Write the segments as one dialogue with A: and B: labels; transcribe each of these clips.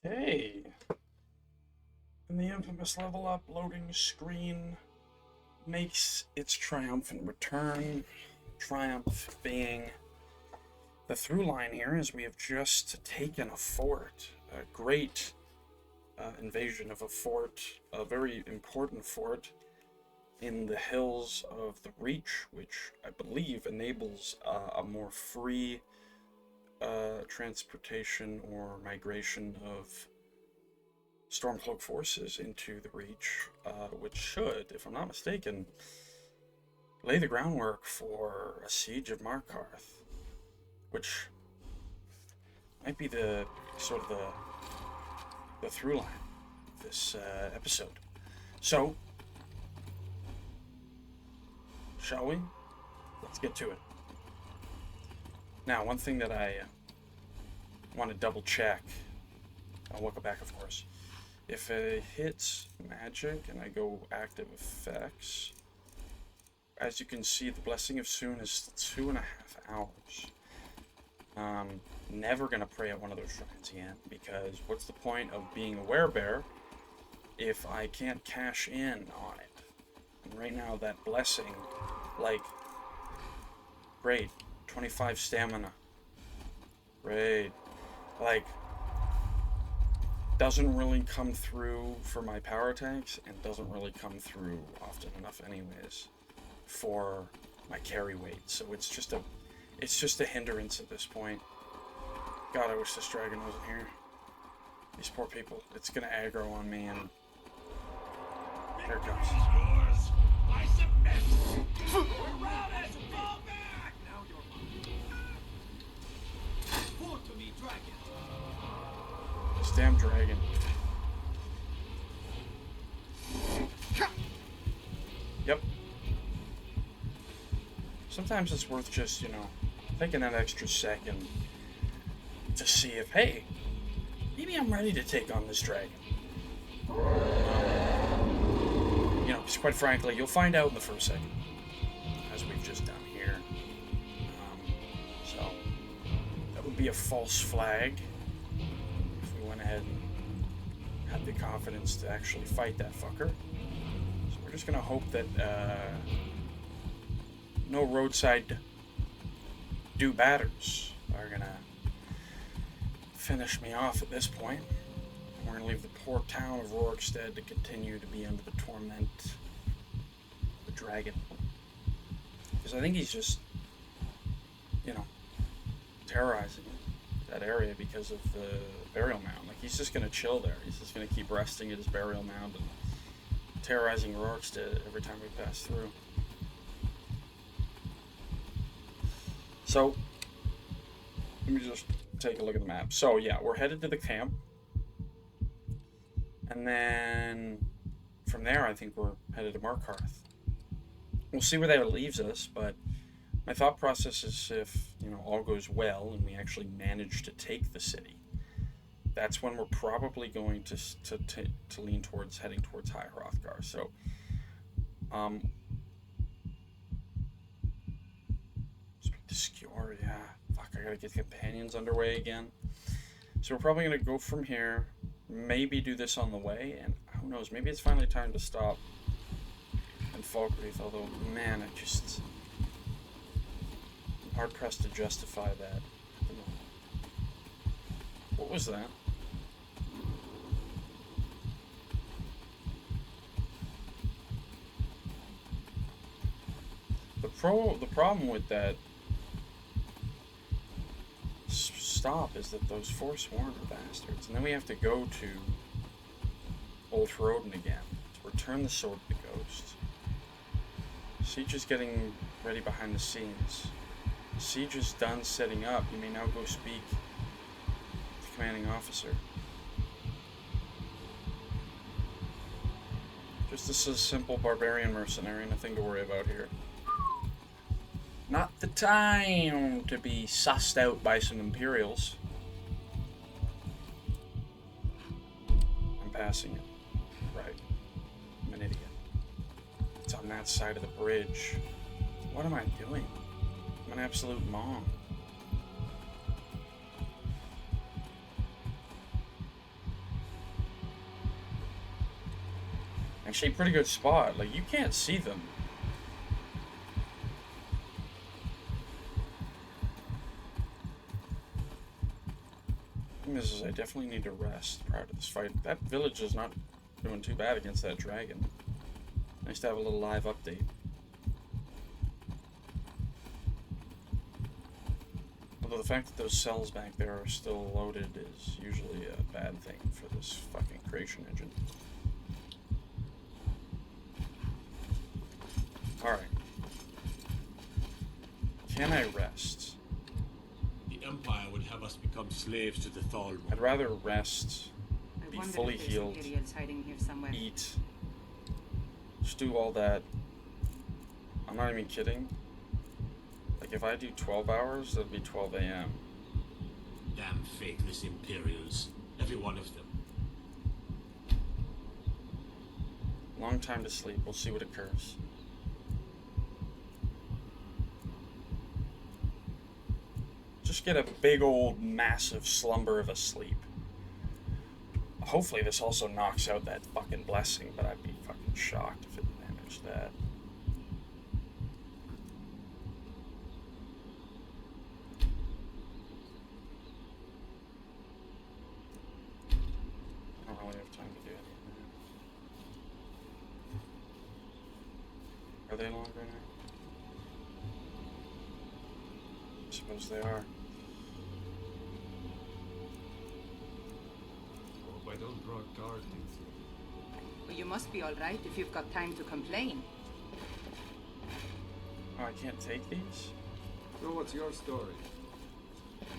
A: Hey, and the infamous level up loading screen makes its triumphant return. Triumph being the through line here is we have just taken a fort, a great invasion of a fort, a very important fort in the hills of the Reach, which I believe enables a more free transportation or migration of Stormcloak forces into the Reach, which should, if I'm not mistaken, lay the groundwork for a siege of Markarth, which might be the sort of the through line of this episode. So, shall we? Let's get to it. Now, one thing that I want to double check, I'll look back, of course. If it hits magic and I go active effects, as you can see, the Blessing of Soon is 2.5 hours. Never gonna pray at one of those shrines again, because what's the point of being a werebear if I can't cash in on it? And right now, that blessing, like, great, 25 stamina, great, like, doesn't really come through for my power attacks, and doesn't really come through often enough anyways for my carry weight. So it's just a hindrance at this point. God, I wish this dragon wasn't here. These poor people. It's gonna aggro on me, and here it comes.
B: I submit. We're routed. Fall back. Now you're mine. Report to me, dragon.
A: This damn dragon. Yep. Sometimes it's worth just, taking that extra second to see if, hey, maybe I'm ready to take on this dragon. Because quite frankly, you'll find out in the first second, as we've just done here. So, that would be a false flag if we went ahead and had the confidence to actually fight that fucker. So we're just going to hope that no roadside do-batters are going to finish me off at this point. And we're going to leave the poor town of Rorikstead to continue to be under the torment of the dragon. Because I think he's just, terrorizing that area because of the burial mound. Like, he's just going to chill there. He's just going to keep resting at his burial mound and terrorizing Rorikstead every time we pass through. So, let me just take a look at the map. So, yeah, we're headed to the camp. And then from there, I think we're headed to Markarth. We'll see where that leaves us, but my thought process is if, all goes well and we actually manage to take the city, that's when we're probably going to lean towards heading towards High Hrothgar. So, speak to Skjor, yeah. Fuck, I gotta get companions underway again. So we're probably gonna go from here, maybe do this on the way, and who knows, maybe it's finally time to stop in Falkreath, although, man, I'm hard-pressed to justify that. What was that? The problem with that stop is that those Forsworn are bastards, and then we have to go to Old Hroden again to return the sword to the ghost. Siege is getting ready behind the scenes. Siege is done setting up. You may now go speak to the commanding officer. Just a simple barbarian mercenary, nothing to worry about here. Not the time to be sussed out by some Imperials. I'm passing it. Right. I'm an idiot. It's on that side of the bridge. What am I doing? I'm an absolute mom. Actually, pretty good spot. Like, you can't see them. The thing is, I definitely need to rest prior to this fight. That village is not doing too bad against that dragon. Nice to have a little live update. Although the fact that those cells back there are still loaded is usually a bad thing for this fucking creation engine. Alright. Can I rest?
B: The Empire would have us become slaves to the Thalmor.
A: I'd rather rest, be fully healed,
C: hiding here somewhere.
A: eat, just do all that. I'm not even kidding. Like, if I do 12 hours, that'd be 12 a.m.
B: Damn faithless Imperials. Every one of them.
A: Long time to sleep. We'll see what occurs. Just get a big old massive slumber of a sleep. Hopefully this also knocks out that fucking blessing, but I'd be fucking shocked if it managed that. I don't really have time to do anything. Are they longer now? I suppose they are.
B: Hope I don't draw guard.
C: Well, you must be all right if you've got time to complain.
A: Oh, I can't take these?
D: So what's your story?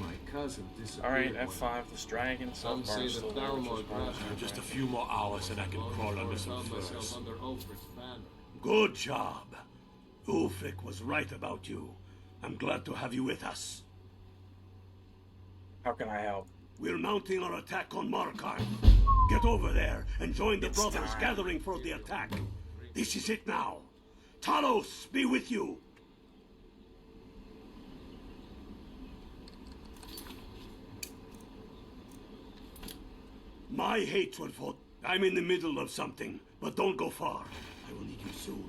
D: My cousin disappeared.
A: Alright, F5, this dragon,
D: Some say
A: Sovngarde
D: the
A: still there, which is
D: Thalmor
A: probably
D: grasp.
B: Just a few more hours and I can crawl under some
D: found myself
B: furs.
D: under Ulfric's banner.
E: Good job. Ulfric was right about you. I'm glad to have you with us.
A: How can I help?
E: We're mounting our attack on Markarth. Get over there and join the
A: It's
E: brothers
A: time.
E: gathering for the attack. This is it now. Talos, be with you. My hatred for... I'm in the middle of something, but don't go far. I will need you soon.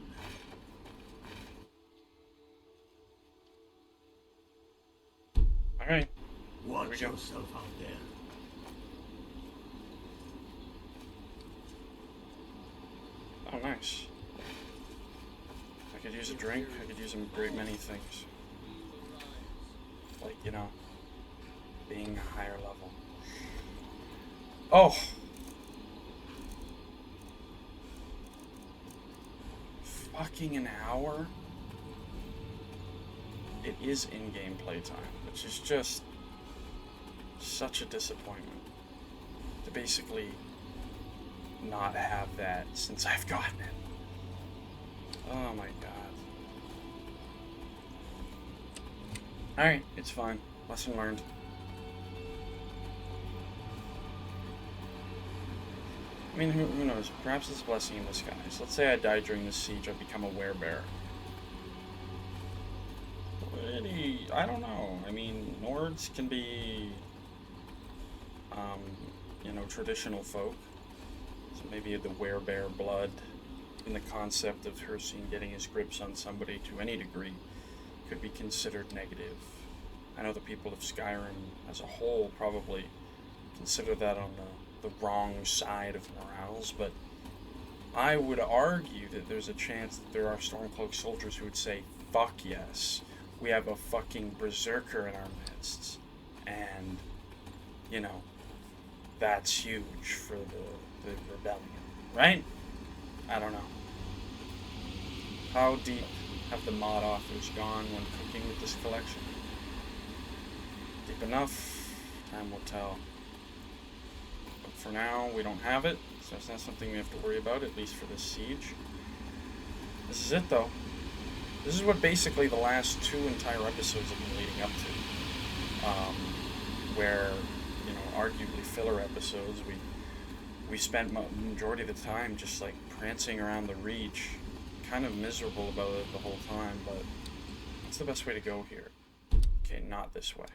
A: Alright.
E: Watch
A: go.
E: yourself out there.
A: Oh, nice. I could use a drink. I could use a great many things. Like, you know, being a higher level. Oh! Fucking an hour? It is in-game playtime, which is just such a disappointment. To basically not have that since I've gotten it. Oh my god. Alright, it's fine. Lesson learned. I mean, who knows? Perhaps it's a blessing in disguise. Let's say I die during this siege, I become a werebear. Really, I don't know. I mean, Nords can be, you know, traditional folk. So maybe the werebear blood and the concept of Hircine getting his grips on somebody to any degree could be considered negative. I know the people of Skyrim as a whole probably consider that on the wrong side of morals, but I would argue that there's a chance that there are Stormcloak soldiers who would say, fuck yes, we have a fucking berserker in our midst, and, you know, that's huge for the rebellion, right? I don't know. How deep have the mod authors gone when cooking with this collection? Deep enough? Time will tell. But for now, we don't have it, so it's not something we have to worry about, at least for this siege. This is it, though. This is what basically the last 2 entire episodes have been leading up to. Where, you know, arguably filler episodes, we spent majority of the time just like prancing around the Reach, kind of miserable about it the whole time, but that's the best way to go here. Okay, not this way.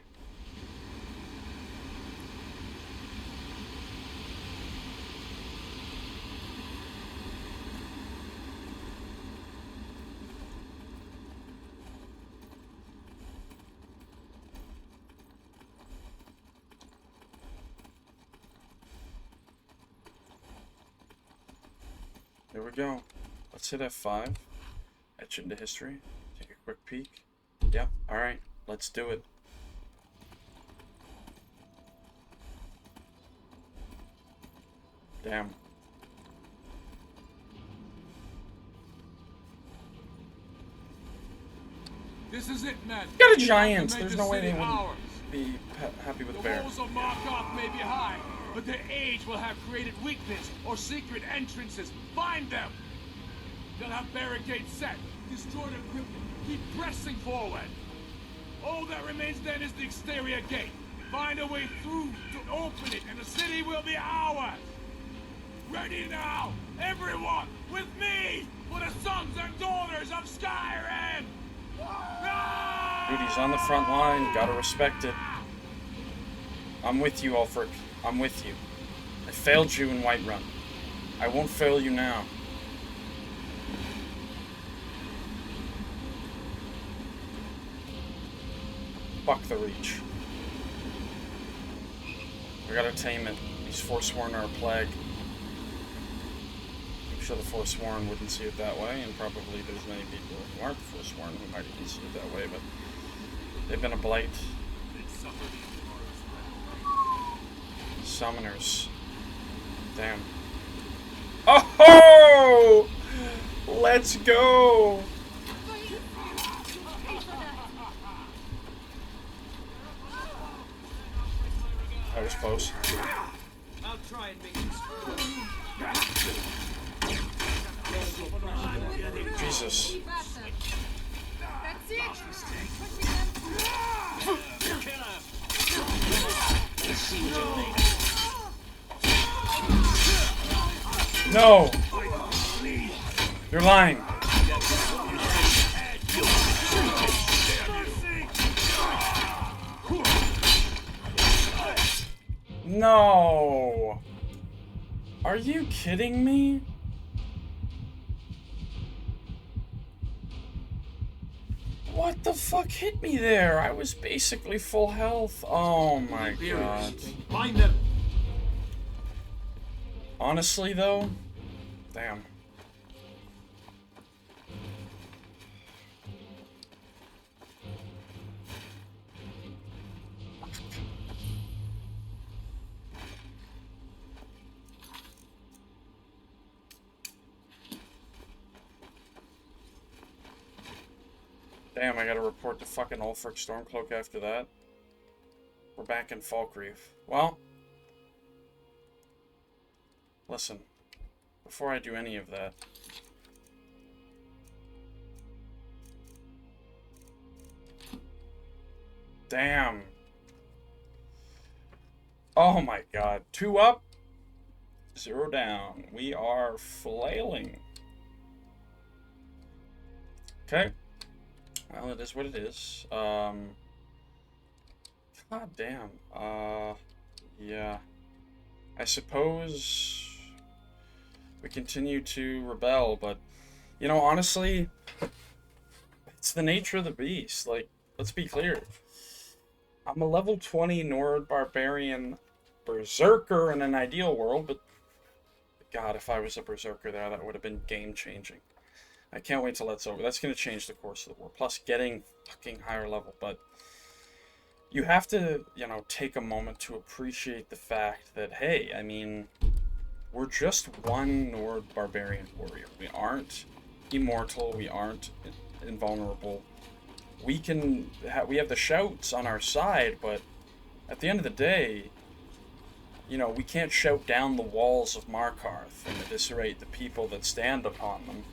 A: Here we go. Let's hit F5. Etch into history. Take a quick peek. Yep, alright. Let's do it. Damn.
B: This is it, men.
A: Got a giant. There's no way they wouldn't
B: Ours.
A: be happy with
B: The
A: the bear.
B: walls of Markarth may be high, but their age will have created weakness or secret entrances. Find them. They'll have barricades set, destroy their equipment, keep pressing forward. All that remains then is the exterior gate. Find a way through to open it, and the city will be ours. Ready now, everyone, with me for the sons and daughters of Skyrim.
A: Dude, he's on the front line. Gotta respect it. I'm with you, Ulfric. I'm with you. I failed you in Whiterun. I won't fail you now. Fuck the Reach. We gotta tame it. These Forsworn are a plague. I'm sure the Forsworn wouldn't see it that way, and probably there's many people who aren't Forsworn who might even see it that way, but they've been a blight. Summoners. Damn. Oh! Let's go! That was close.
D: I'll try and make it.
A: Jesus.
C: That's it.
A: No! You're lying. No! Are you kidding me? What the fuck hit me there? I was basically full health. Oh my god.
D: Find them.
A: Honestly though, damn. Damn, I gotta report to fucking Ulfric Stormcloak after that. We're back in Falkreath. Well, listen, before I do any of that, damn. Oh my god. 2 up, 0 down. We are flailing. Okay. Well, it is what it is. God damn. Yeah. I suppose we continue to rebel, but, you know, honestly, it's the nature of the beast. Like, let's be clear. I'm a level 20 Nord Barbarian Berserker in an ideal world, but God, if I was a Berserker there, that would have been game-changing. I can't wait till that's over. That's going to change the course of the war. Plus, getting fucking higher level. But you have to, you know, take a moment to appreciate the fact that, hey, I mean, we're just one Nord Barbarian warrior. We aren't immortal. We aren't invulnerable. We have the shouts on our side, but at the end of the day, you know, we can't shout down the walls of Markarth and eviscerate the people that stand upon them.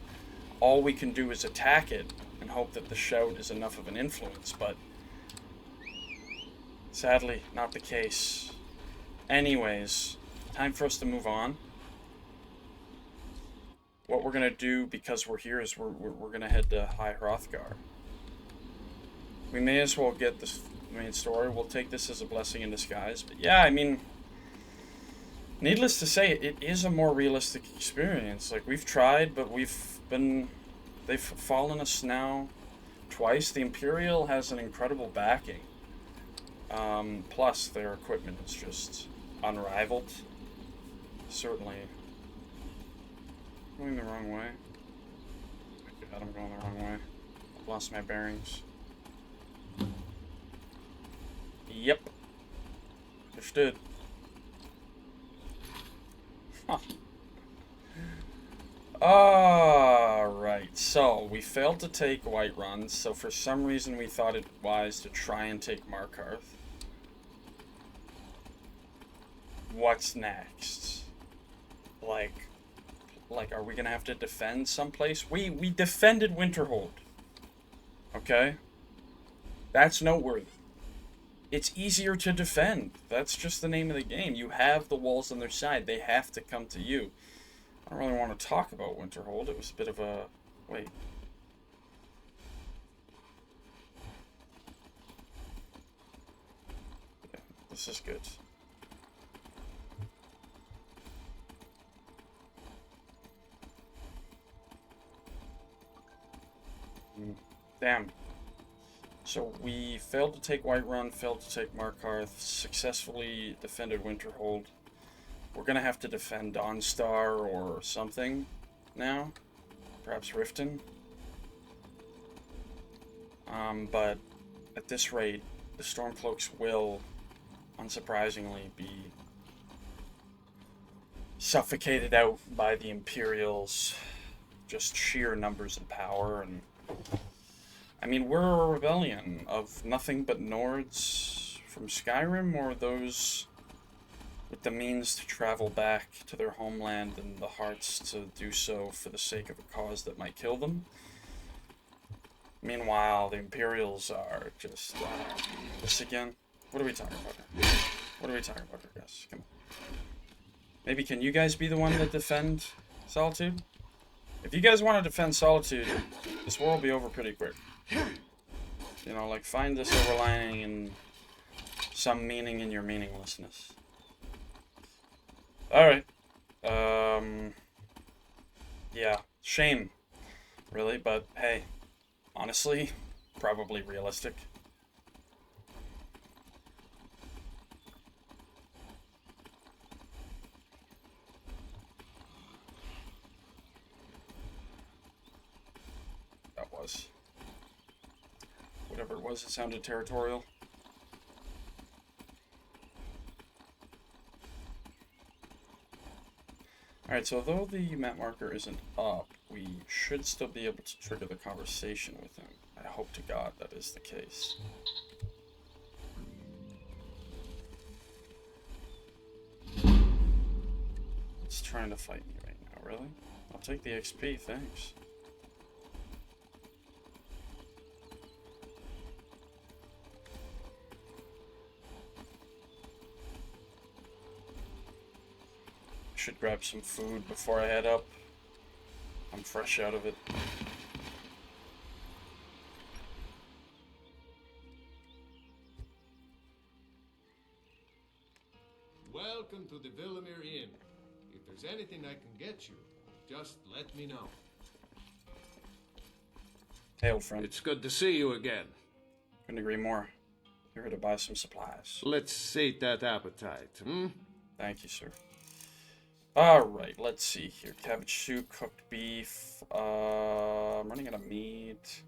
A: All we can do is attack it and hope that the shout is enough of an influence, but sadly, not the case. Anyways, time for us to move on. What we're going to do, because we're here, is we're going to head to High Hrothgar. We may as well get this main story. We'll take this as a blessing in disguise. But yeah, I mean, needless to say, it is a more realistic experience. Like, we've tried, but they've fallen us now twice. The Imperial has an incredible backing. Plus, their equipment is just unrivaled. Certainly Going the wrong way. Oh God, I'm going the wrong way. I've lost my bearings. Yep. Understood. Huh. Alright, so we failed to take Whiterun, so for some reason we thought it wise to try and take Markarth. What's next? Like, are we gonna have to defend someplace? We defended Winterhold. Okay? That's noteworthy. It's easier to defend. That's just the name of the game. You have the walls on their side. They have to come to you. I don't really want to talk about Winterhold. It was a bit of a... Wait. Yeah, this is good. Damn. So we failed to take Whiterun, failed to take Markarth, successfully defended Winterhold. We're gonna have to defend Dawnstar or something now. Perhaps Riften. But at this rate, the Stormcloaks will, unsurprisingly, be suffocated out by the Imperials. Just sheer numbers and power, and I mean, we're a rebellion of nothing but Nords from Skyrim, or those with the means to travel back to their homeland and the hearts to do so for the sake of a cause that might kill them. Meanwhile, the Imperials are just... this again? What are we talking about here? What are we talking about here, guys? Come on. Maybe can you guys be the one to defend Solitude? If you guys want to defend Solitude, this war will be over pretty quick. You know, like, find this silver lining and some meaning in your meaninglessness. Alright. Yeah, shame, really, but hey, honestly, probably realistic. That was. Whatever it was, it sounded territorial. Alright, so although the map marker isn't up, we should still be able to trigger the conversation with him. I hope to God that is the case. It's trying to fight me right now, really? I'll take the XP, thanks. Should grab some food before I head up. I'm fresh out of it.
D: Welcome to the Villamere Inn. If there's anything I can get you, just let me know.
A: Hey, old friend.
D: It's good to see you again.
A: Couldn't agree more. Here to buy some supplies.
D: Let's sate that appetite, hmm?
A: Thank you, sir. Alright, let's see here. Cabbage soup, cooked beef. I'm running out of meat.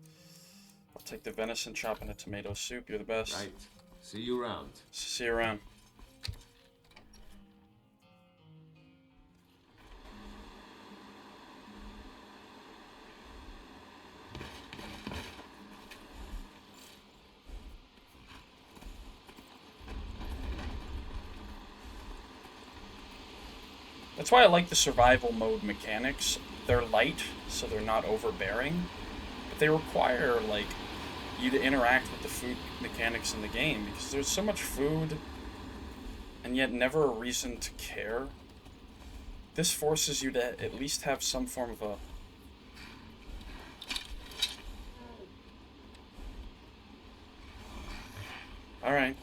A: I'll take the venison, chop in a tomato soup. You're the best.
D: Right. See you around.
A: See you around. That's why I like the survival mode mechanics. They're light, so they're not overbearing, but they require, like, you to interact with the food mechanics in the game, because there's so much food, and yet never a reason to care. This forces you to at least have some form of a... Alright.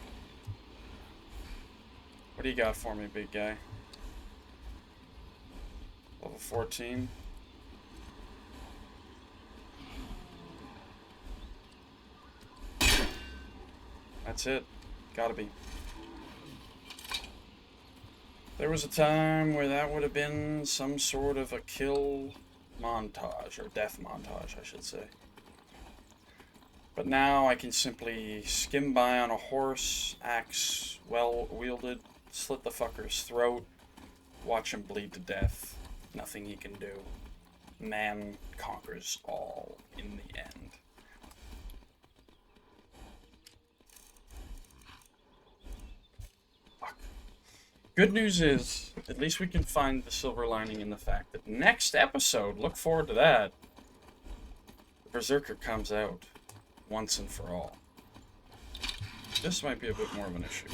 A: What do you got for me, big guy? Level 14. That's it. Gotta be. There was a time where that would have been some sort of a kill montage, or death montage, I should say. But now I can simply skim by on a horse, axe well wielded, slit the fucker's throat, watch him bleed to death. Nothing he can do. Man conquers all in the end. Fuck. Good news is, at least we can find the silver lining in the fact that next episode, look forward to that, the Berserker comes out once and for all. This might be a bit more of an issue.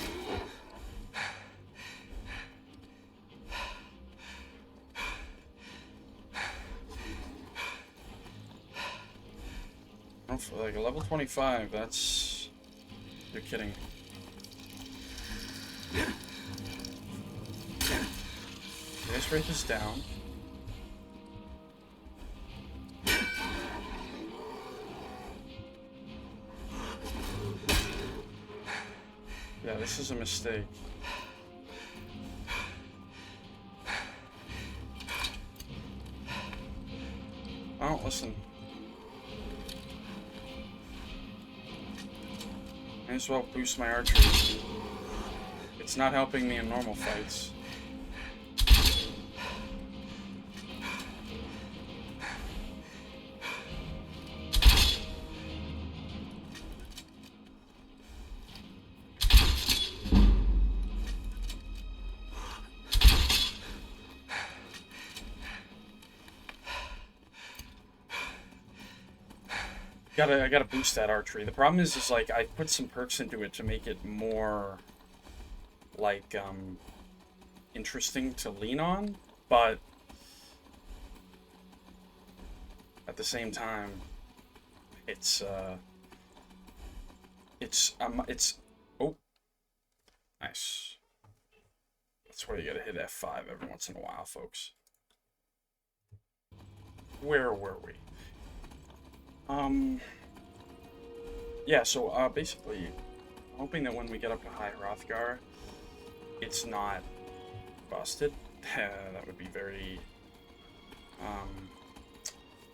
A: Like a level 25, that's... You're kidding. Base rate is down. Yeah, this is a mistake. Oh, listen. Might as well boost my archery. It's not helping me in normal fights. I gotta boost that archery. The problem is like I put some perks into it to make it more like interesting to lean on, but at the same time, it's oh, nice. That's where you gotta hit F5 every once in a while, folks. Where were we? Yeah, so, basically, hoping that when we get up to High Hrothgar, it's not busted. That would be very,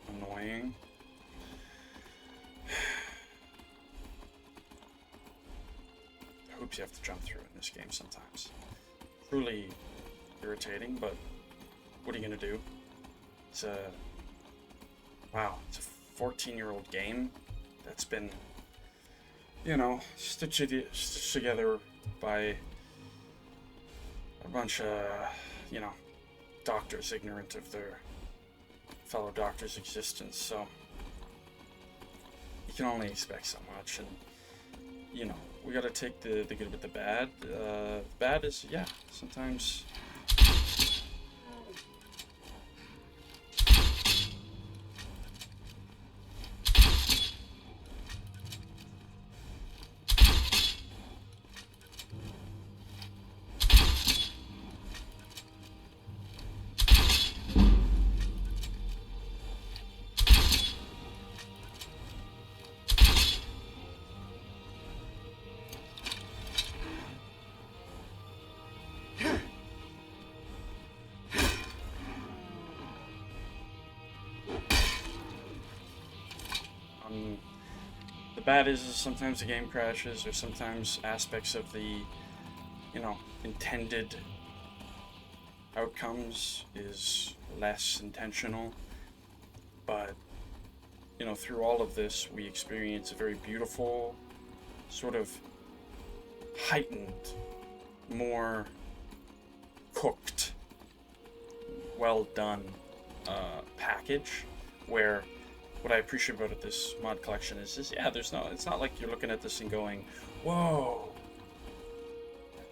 A: annoying. Hoops you have to jump through in this game sometimes. Truly irritating, but what are you gonna do? It's a... Wow, it's a 14-year-old game that's been, you know, stitched together by a bunch of, you know, doctors ignorant of their fellow doctors' existence, so you can only expect so much, and, you know, we gotta take the good with the bad. The bad is, yeah, sometimes... The bad is sometimes the game crashes, or sometimes aspects of the, you know, intended outcomes is less intentional. But, you know, through all of this, we experience a very beautiful, sort of heightened, more cooked, well done package, where what I appreciate about this mod collection is yeah, it's not like you're looking at this and going, whoa,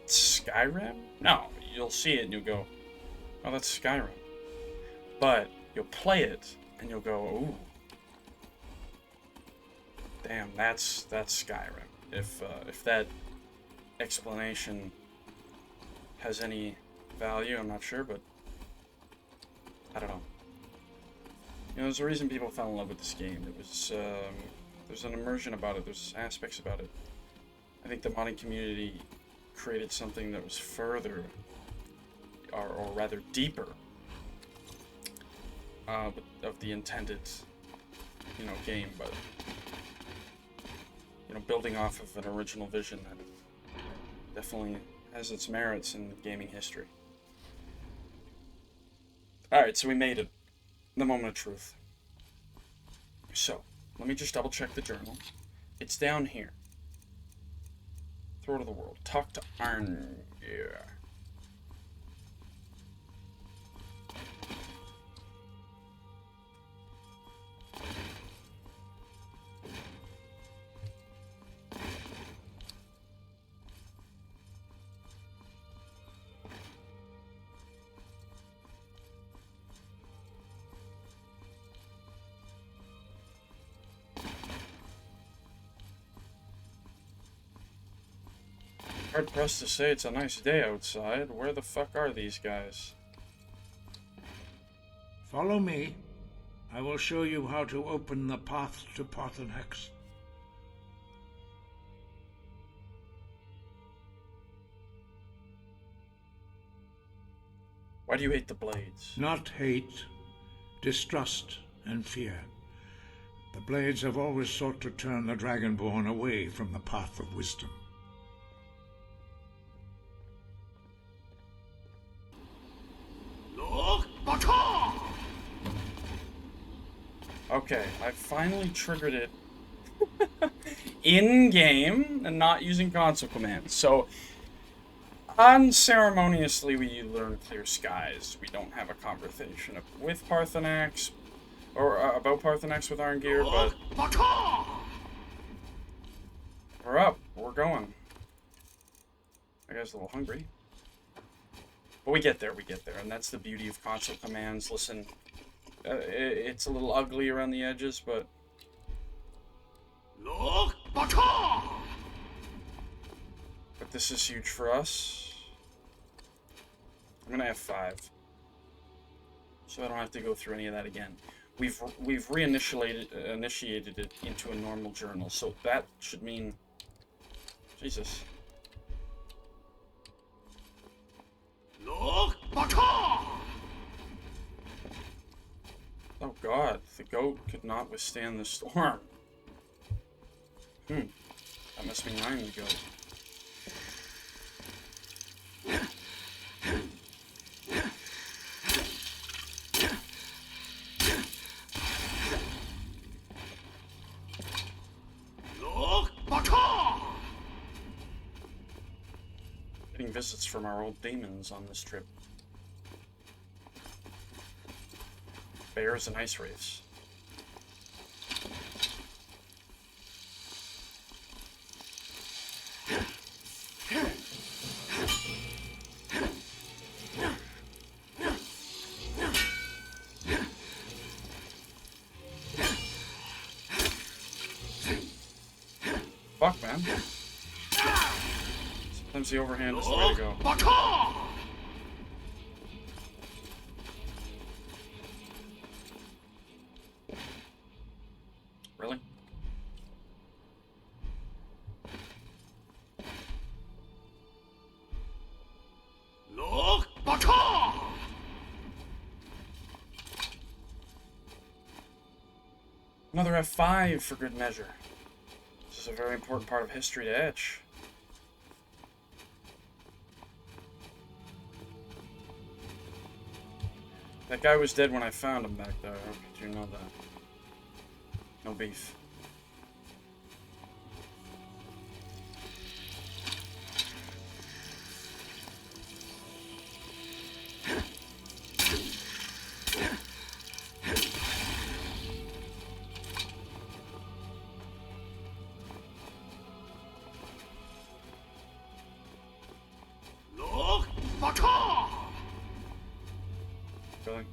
A: Skyrim? No, you'll see it and you'll go, oh, that's Skyrim. But you'll play it and you'll go, ooh, damn, that's Skyrim. If that explanation has any value, I'm not sure, but I don't know. You know, there's a reason people fell in love with this game. It was, there's an immersion about it. There's aspects about it. I think the modding community created something that was further or rather deeper, of the intended, game, but, building off of an original vision that definitely has its merits in gaming history. Alright, so we made it. The moment of truth. So, let me just double check the journal. It's down here. Throat of the world. Talk to Arn. Yeah. Hard pressed to say it's a nice day outside. Where the fuck are these guys?
F: Follow me. I will show you how to open the path to Parthenax.
A: Why do you hate the blades?
F: Not hate, distrust and fear. The blades have always sought to turn the Dragonborn away from the path of wisdom.
A: Okay, I finally triggered it in-game and not using console commands. So, unceremoniously, we learn Clear Skies. We don't have a conversation with Parthenax, or about Parthenax with Arngir, but we're up. We're going. That guy's a little hungry. But we get there, and that's the beauty of console commands. Listen, it's a little ugly around the edges, but... But this is huge for us. I'm gonna have 5. So I don't have to go through any of that again. We've initiated it into a normal journal, so that should mean... Jesus. Oh god, the goat could not withstand the storm. That must mean I'm the goat. Getting visits from our old demons on this trip. Bears and ice wraiths. Fuck, man. Sometimes the overhand is the way to go. Really? Another F5 for good measure. This is a very important part of history to etch. That guy was dead when I found him back there. How could you know that? No beef. Really?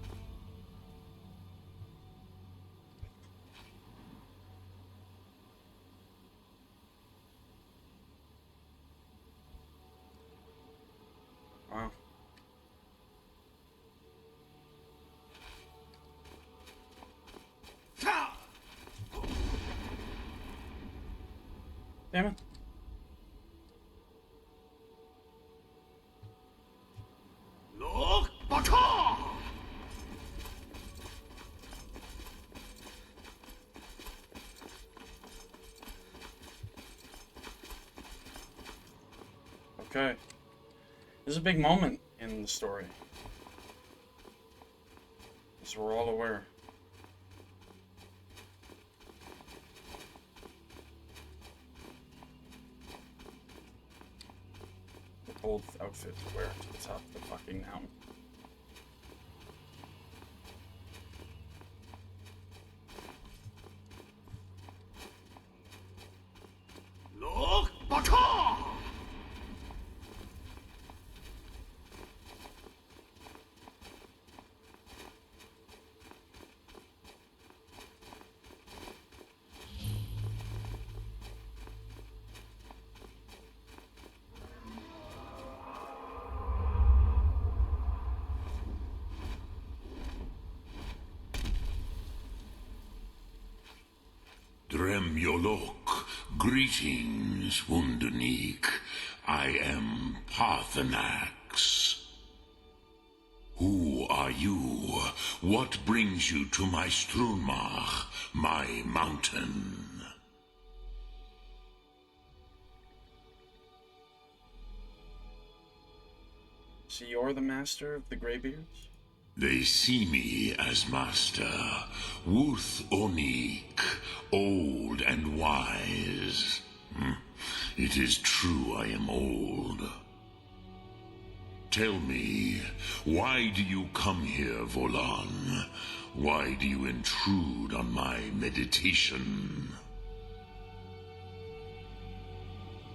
A: Wow. Damn it. This is a big moment in the story, as we're all aware. The old outfit to wear to the top of the fucking mountain.
E: Look, Baka!
G: Dremyolok, greetings, Wundernik. I am Parthenax. Who are you? What brings you to my Strunmach, my mountain?
A: So you're the master of the Greybeards?
G: They see me as master, Wuth Onik, old and wise. It is true I am old. Tell me, why do you come here, Volan? Why do you intrude on my meditation?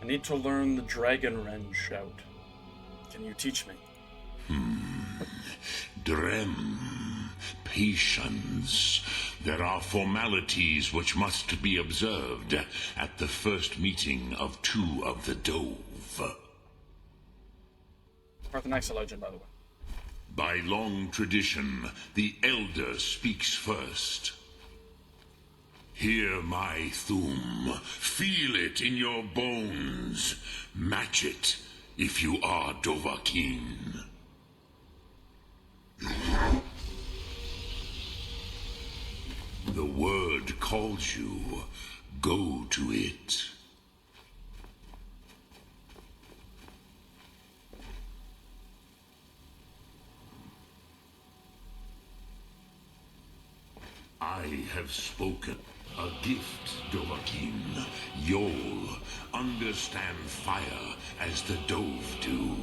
A: I need to learn the Dragon Wren shout. Can you teach me?
G: Drem, patience. There are formalities which must be observed at the first meeting of two of the Dove.
A: Parthenax a legend, by the way.
G: By long tradition, the Elder speaks first. Hear my thum. Feel it in your bones. Match it if you are Dovahkiin. The word calls you. Go to it. I have spoken. A gift, Dovahkiin. You'll understand fire as the Dove do.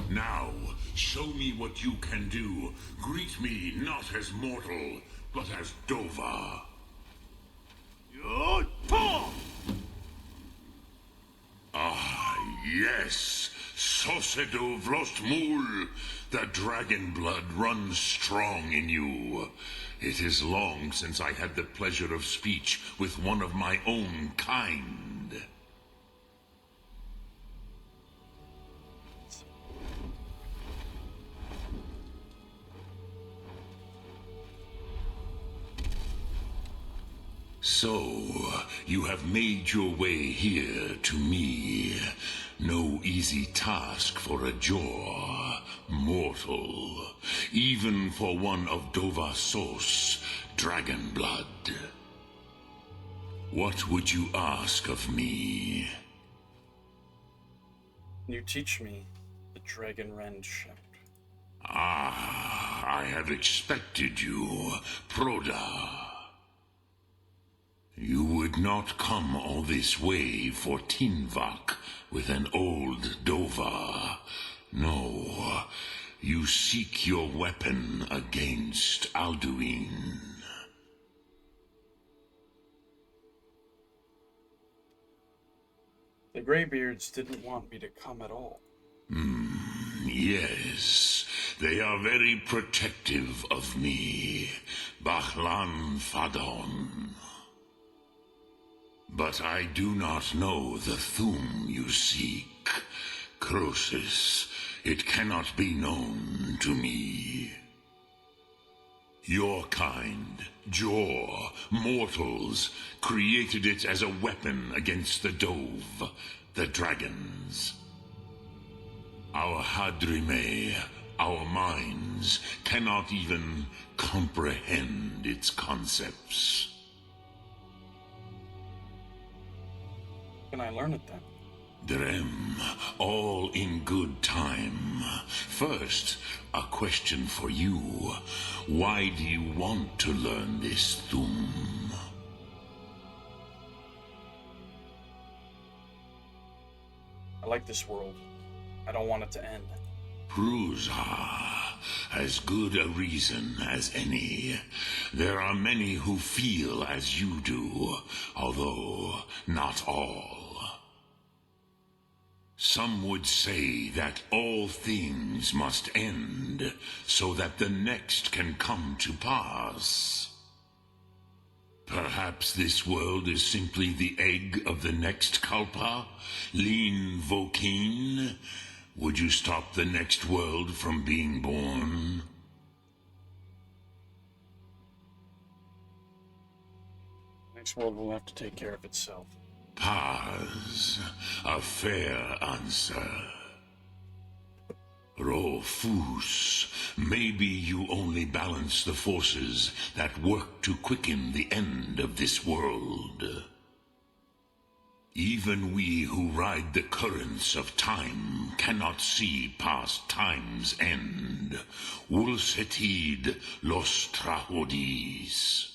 G: Now, show me what you can do. Greet me not as mortal, but as Dova. Ah, yes! Sosedo Vrostmul! The dragon blood runs strong in you. It is long since I had the pleasure of speech with one of my own kind. So, you have made your way here to me. No easy task for a Jor, mortal. Even for one of Dovasos, dragon blood. What would you ask of me?
A: Can you teach me the Dragon Wren shout?
G: Ah, I have expected you, Proda. You would not come all this way for Tinvak with an old Dova. No, you seek your weapon against Alduin.
A: The Greybeards didn't want me to come at all.
G: Yes, they are very protective of me, Bahlan Fadon. But I do not know the Thum you seek. Croesus, it cannot be known to me. Your kind, Jor, mortals, created it as a weapon against the Dove, the dragons. Our Hadrime, Our minds cannot even comprehend its concepts.
A: Can I learn it then?
G: Drem, all in good time. First, a question for you. Why do you want to learn this Thum?
A: I like this world. I don't want it to end.
G: Prusa, as good a reason as any. There are many who feel as you do, although not all. Some would say that all things must end, so that the next can come to pass. Perhaps this world is simply the egg of the next Kalpa, Lean Vokeen. Would you stop the next world from being born?
A: Next world will have to take care of itself.
G: Paz, a fair answer. Rofus, maybe you only balance the forces that work to quicken the end of this world. Even we who ride the currents of time cannot see past time's end. Wulsetid los trahodis.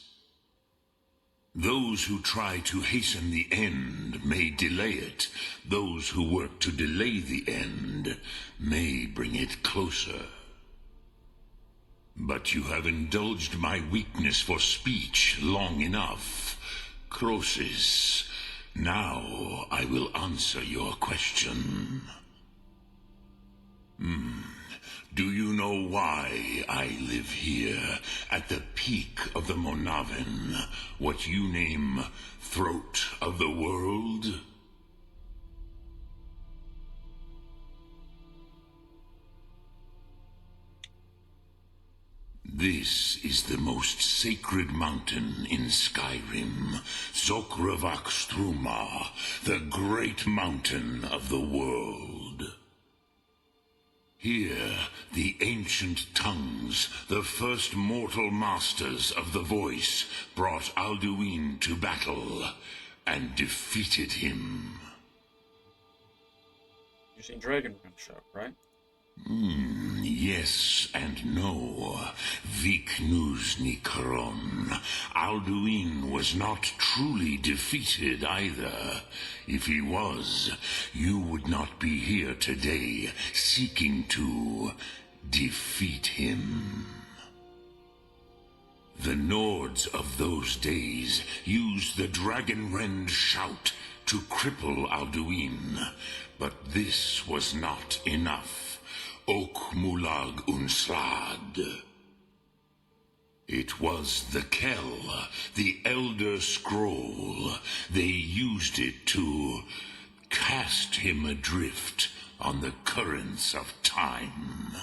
G: Those who try to hasten the end may delay it. Those who work to delay the end may bring it closer. But you have indulged my weakness for speech long enough. Croesus, now I will answer your question. Do you know why I live here, at the peak of the Monavin, what you name throat of the world? This is the most sacred mountain in Skyrim, Zokravak Struma, the great mountain of the world. Here, the ancient tongues, the first mortal masters of the voice, brought Alduin to battle and defeated him.
A: You seen Dragon Show, right?
G: Yes and no. Viknusnikron. Alduin was not truly defeated either. If he was, you would not be here today seeking to defeat him. The Nords of those days used the Dragonrend shout to cripple Alduin, but this was not enough. Okmulag Unslad. It was the Kell, the Elder Scroll. They used it to cast him adrift on the currents of time.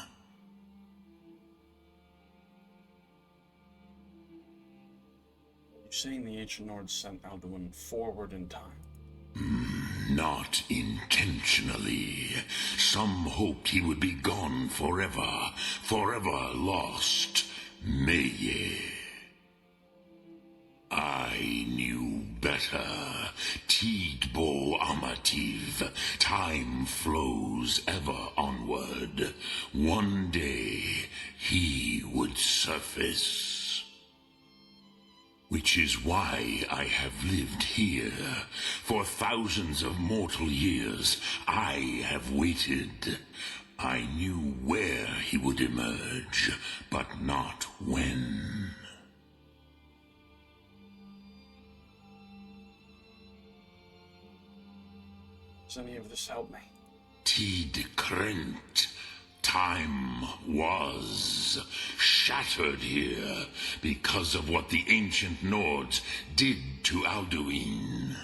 A: You're saying the ancient Nords sent Alduin forward in time?
G: Not intentionally. Some hoped he would be gone forever, forever lost. Meye. I knew better. Tidbo Amativ. Time flows ever onward. One day he would surface. Which is why I have lived here. For thousands of mortal years, I have waited. I knew where he would emerge, but not when.
A: Does any of this help me?
G: Tid Krent. Time was shattered here because of what the ancient Nords did to Alduin.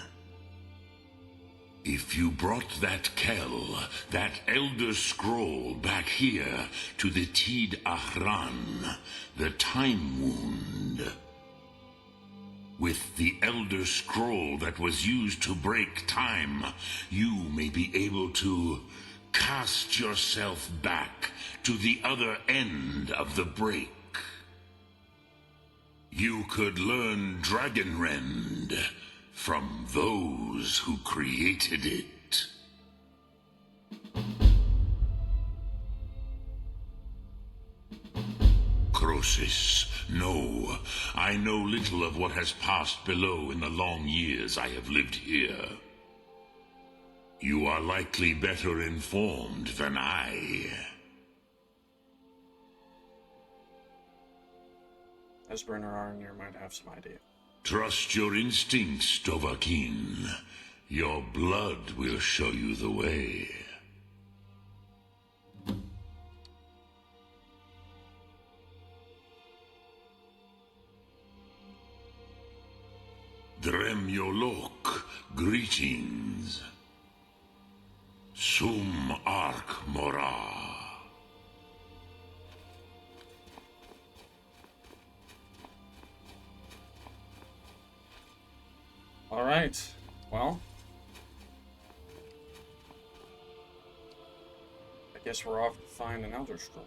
G: If you brought that Kell, that Elder Scroll back here to the Tid Ahran, the Time Wound, with the Elder Scroll that was used to break time, you may be able to cast yourself back to the other end of the break. You could learn Dragonrend from those who created it. Croesus, no, I know little of what has passed below in the long years I have lived here. You are likely better informed than I.
A: Esbern or Arnir might have some idea.
G: Trust your instincts, Dovahkiin. Your blood will show you the way. Dremyolok, greetings. Sum Ark Mora.
A: Alright, well. I guess we're off to find an Elder Scroll.